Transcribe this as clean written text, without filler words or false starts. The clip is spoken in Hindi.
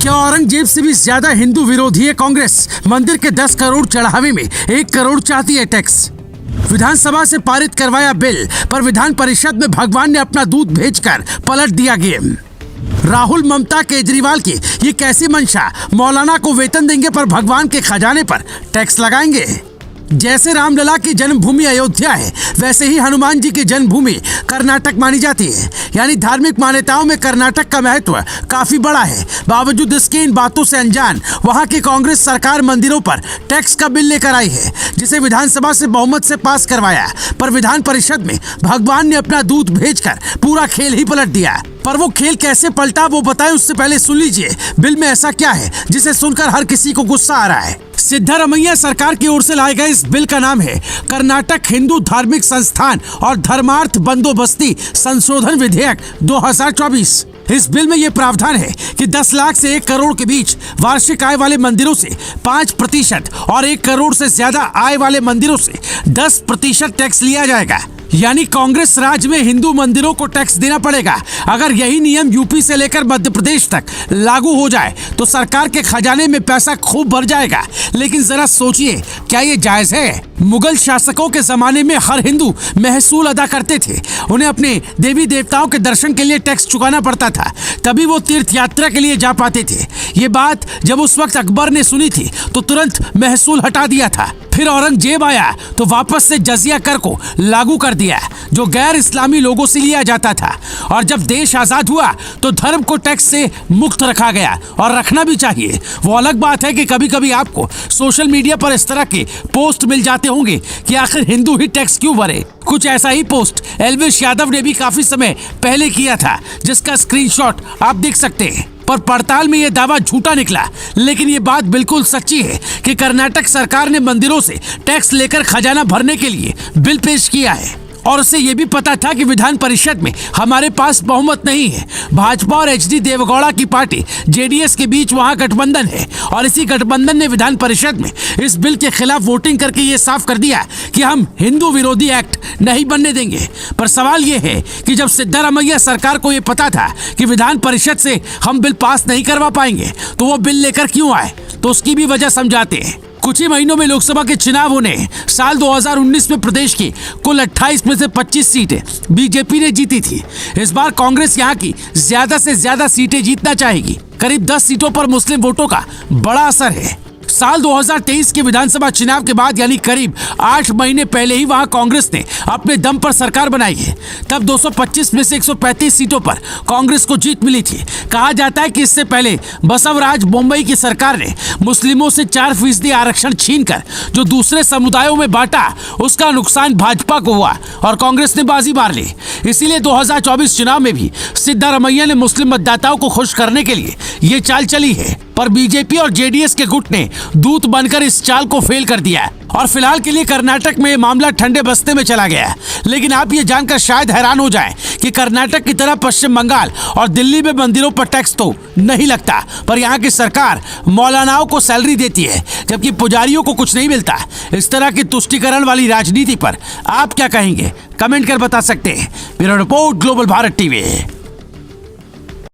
क्या औरंगजेब से भी ज्यादा हिंदू विरोधी है कांग्रेस? मंदिर के 10 करोड़ चढ़ावे में 1 करोड़ चाहती है टैक्स। विधानसभा से पारित करवाया बिल, पर विधान परिषद में भगवान ने अपना दूध भेजकर पलट दिया गेम। राहुल ममता केजरीवाल की ये कैसी मंशा? मौलाना को वेतन देंगे पर भगवान के खजाने पर टैक्स लगाएंगे। जैसे रामलला की जन्मभूमि अयोध्या है, वैसे ही हनुमान जी की जन्मभूमि कर्नाटक मानी जाती है। यानी धार्मिक मान्यताओं में कर्नाटक का महत्व काफी बड़ा है। बावजूद इसके इन बातों से अनजान वहां की कांग्रेस सरकार मंदिरों पर टैक्स का बिल लेकर आई है, जिसे विधानसभा से बहुमत से पास करवाया, पर विधान परिषद में भगवान ने अपना दूध भेजकर पूरा खेल ही पलट दिया। पर वो खेल कैसे पलटा वो बताएं, उससे पहले सुन लीजिए बिल में ऐसा क्या है जिसे सुनकर हर किसी को गुस्सा आ रहा है। सिद्धारमैया सरकार की ओर से लाए गए इस बिल का नाम है कर्नाटक हिंदू धार्मिक संस्थान और धर्मार्थ बंदोबस्ती संशोधन विधेयक 2024। इस बिल में ये प्रावधान है कि 10 लाख से 1 करोड़ के बीच वार्षिक आय वाले मंदिरों से 5% और 1 करोड़ से ज्यादा आय वाले मंदिरों से 10% टैक्स लिया जाएगा। यानी कांग्रेस राज में हिंदू मंदिरों को टैक्स देना पड़ेगा। अगर यही नियम यूपी से लेकर मध्य प्रदेश तक लागू हो जाए तो सरकार के खजाने में पैसा खूब भर जाएगा। लेकिन जरा सोचिए, क्या ये जायज है? मुगल शासकों के जमाने में हर हिंदू महसूल अदा करते थे। उन्हें अपने देवी देवताओं के दर्शन के लिए टैक्स चुकाना पड़ता था, तभी वो तीर्थ यात्रा के लिए जा पाते थे। ये बात जब उस वक्त अकबर ने सुनी थी तो तुरंत महसूल हटा दिया था। फिर औरंगजेब आया तो वापस से जजिया कर को लागू कर दिया, जो गैर इस्लामी लोगों से लिया जाता था। और जब देश आजाद हुआ तो धर्म को टैक्स से मुक्त रखा गया, और रखना भी चाहिए। वो अलग बात है कि कभी कभी आपको सोशल मीडिया पर इस तरह के पोस्ट मिल जाते होंगे कि आखिर हिंदू ही टैक्स क्यों भरे। कुछ ऐसा ही पोस्ट एल्विश यादव ने भी काफी समय पहले किया था, जिसका स्क्रीनशॉट आप देख सकते हैं। पर पड़ताल में यह दावा झूठा निकला। लेकिन ये बात बिल्कुल सच्ची है कि कर्नाटक सरकार ने मंदिरों से टैक्स लेकर खजाना भरने के लिए बिल पेश किया है, और उसे ये भी पता था कि विधान परिषद में हमारे पास बहुमत नहीं है। भाजपा और एचडी देवेगौड़ा की पार्टी जेडीएस के बीच वहां गठबंधन है, और इसी गठबंधन ने विधान परिषद में इस बिल के खिलाफ वोटिंग करके ये साफ कर दिया कि हम हिंदू विरोधी एक्ट नहीं बनने देंगे। पर सवाल ये है कि जब सिद्धारमैया सरकार को ये पता था कि विधान परिषद से हम बिल पास नहीं करवा पाएंगे, तो वो बिल लेकर क्यों आए? तो उसकी भी वजह समझाते हैं। कुछ ही महीनों में लोकसभा के चुनाव होने। साल 2019 में प्रदेश की कुल 28 में से 25 सीटें बीजेपी ने जीती थी। इस बार कांग्रेस यहाँ की ज्यादा से ज्यादा सीटें जीतना चाहेगी। करीब 10 सीटों पर मुस्लिम वोटों का बड़ा असर है। साल 2023 के विधानसभा चुनाव के बाद, यानी करीब 8 महीने पहले ही वहां कांग्रेस ने अपने दम पर सरकार बनाई है। तब 225 में से 135 सीटों पर कांग्रेस को जीत मिली थी। कहा जाता है कि इससे पहले बसवराज मुंबई की सरकार ने मुस्लिमों से 4% आरक्षण छीनकर जो दूसरे समुदायों में बांटा, उसका नुकसान भाजपा को हुआ और कांग्रेस ने बाजी मार ली। इसीलिए 2024 चुनाव में भी सिद्धारमैया ने मुस्लिम मतदाताओं को खुश करने के लिए ये चाल चली है। पर बीजेपी और जेडीएस के गुट ने दूत बनकर इस चाल को फेल कर दिया, और फिलहाल के लिए कर्नाटक में मामला ठंडे बस्ते में चला गया। लेकिन आप ये जानकर शायद हैरान हो जाएं कि कर्नाटक की तरह पश्चिम बंगाल और दिल्ली में मंदिरों पर टैक्स तो नहीं लगता, पर यहाँ की सरकार मौलानाओं को सैलरी देती है, जबकि पुजारियों को कुछ नहीं मिलता। इस तरह की तुष्टीकरण वाली राजनीति पर आप क्या कहेंगे? कमेंट कर बता सकते हैं। Bureau report, global Bharat TV.